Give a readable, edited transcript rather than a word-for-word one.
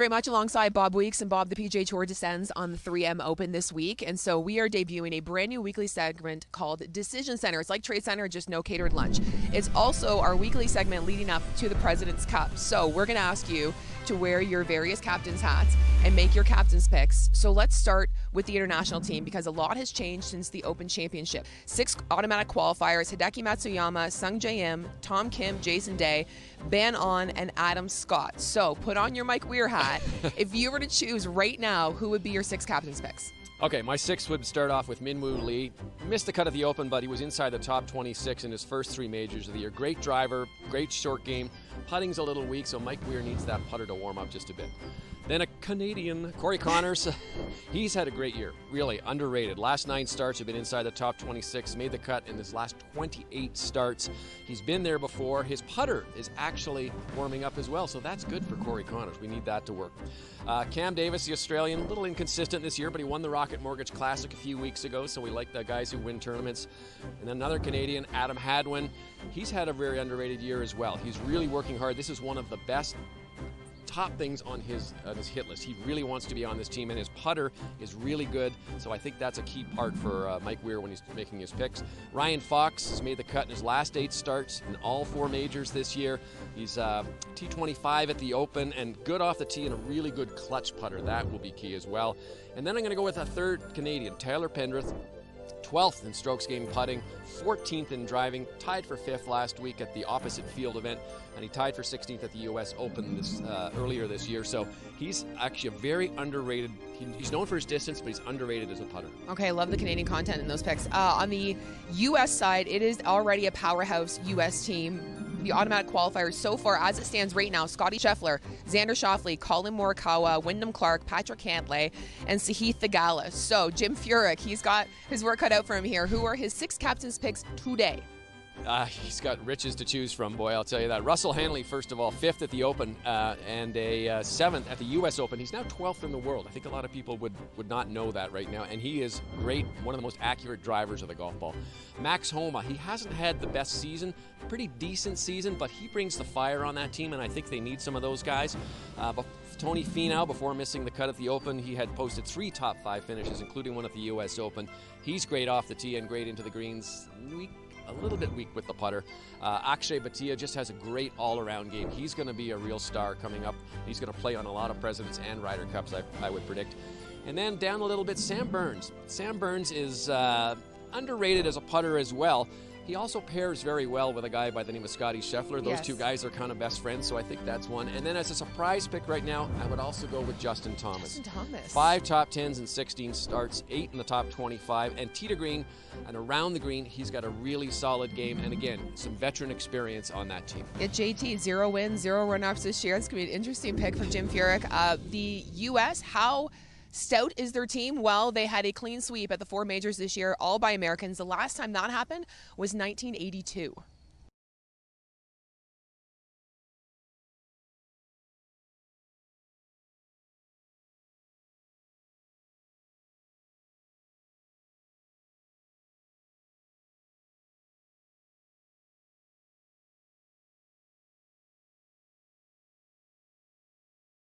very much. Alongside Bob Weeks and Bob, the PGA Tour descends on the 3M Open this week. And so we are debuting a brand new weekly segment called Decision Center. It's like Trade Center, just no catered lunch. It's also our weekly segment leading up to the President's Cup. So we're going to ask you to wear your various captain's hats and make your captain's picks. So let's start with the international team because a lot has changed since the Open Championship. 6 automatic qualifiers: Hideki Matsuyama, Sung Jae-im, Tom Kim, Jason Day, Ben On, and Adam Scott. So put on your Mike Weir hat. If you were to choose right now, who would be your 6 captain's picks? Okay, my 6 would start off with Minwoo Lee. Missed the cut at the Open, but he was inside the top 26 in his first 3 majors of the year. Great driver, great short game. Putting's a little weak, so Mike Weir needs that putter to warm up just a bit. Then a Canadian, Corey Connors. He's had a great year, really underrated. Last 9 starts have been inside the top 26, made the cut in his last 28 starts. He's been there before. His putter is actually warming up as well, so that's good for Corey Connors. We need that to work. Cam Davis, the Australian, a little inconsistent this year, but he won the Rocket Mortgage Classic a few weeks ago, so we like the guys who win tournaments. And then another Canadian, Adam Hadwin. He's had a very underrated year as well. He's really working hard. This is one of the best top things on his hit list. He really wants to be on this team, and his putter is really good, so I think that's a key part for Mike Weir when he's making his picks. Ryan Fox has made the cut in his last 8 starts in all 4 majors this year. He's T25 at the Open and good off the tee and a really good clutch putter. That will be key as well. And then I'm going to go with a third Canadian, Tyler Pendrith. 12th in strokes gained putting, 14th in driving, tied for 5th last week at the opposite field event, and he tied for 16th at the U.S. Open earlier this year. So he's actually a very underrated. He's known for his distance, but he's underrated as a putter. Okay, I love the Canadian content in those picks. On the U.S. side, it is already a powerhouse U.S. team. The automatic qualifiers so far, as it stands right now: Scotty Scheffler, Xander Schauffele, Colin Morikawa, Wyndham Clark, Patrick Cantlay, and Sahith Theegala. So Jim Furyk, he's got his work cut out for him here. Who are his 6 captain's picks today? He's got riches to choose from, boy, I'll tell you that. Russell Hanley, first of all, 5th at the Open and a 7th at the U.S. Open. He's now 12th in the world. I think a lot of people would not know that right now, and he is great, one of the most accurate drivers of the golf ball. Max Homa, he hasn't had the best season, pretty decent season, but he brings the fire on that team, and I think they need some of those guys. But Tony Finau, before missing the cut at the Open, he had posted 3 top 5 finishes, including one at the U.S. Open. He's great off the tee and great into the greens. A little bit weak with the putter. Akshay Bhatia just has a great all-around game. He's going to be a real star coming up. He's going to play on a lot of Presidents and Ryder Cups, I would predict. And then down a little bit, Sam Burns. Sam Burns is underrated as a putter as well. He also pairs very well with a guy by the name of Scotty Scheffler. Those 2 guys are kind of best friends, so I think that's one. And then as a surprise pick right now, I would also go with Justin Thomas. Justin Thomas. 5 top 10s and 16 starts, 8 in the top 25. And tee to green and around the green, he's got a really solid game. And again, some veteran experience on that team. At JT, 0 wins, 0 run-ups this year. It's going to be an interesting pick from Jim Furyk. The U.S., how stout is their team? Well, they had a clean sweep at the 4 majors this year, all by Americans. The last time that happened was 1982.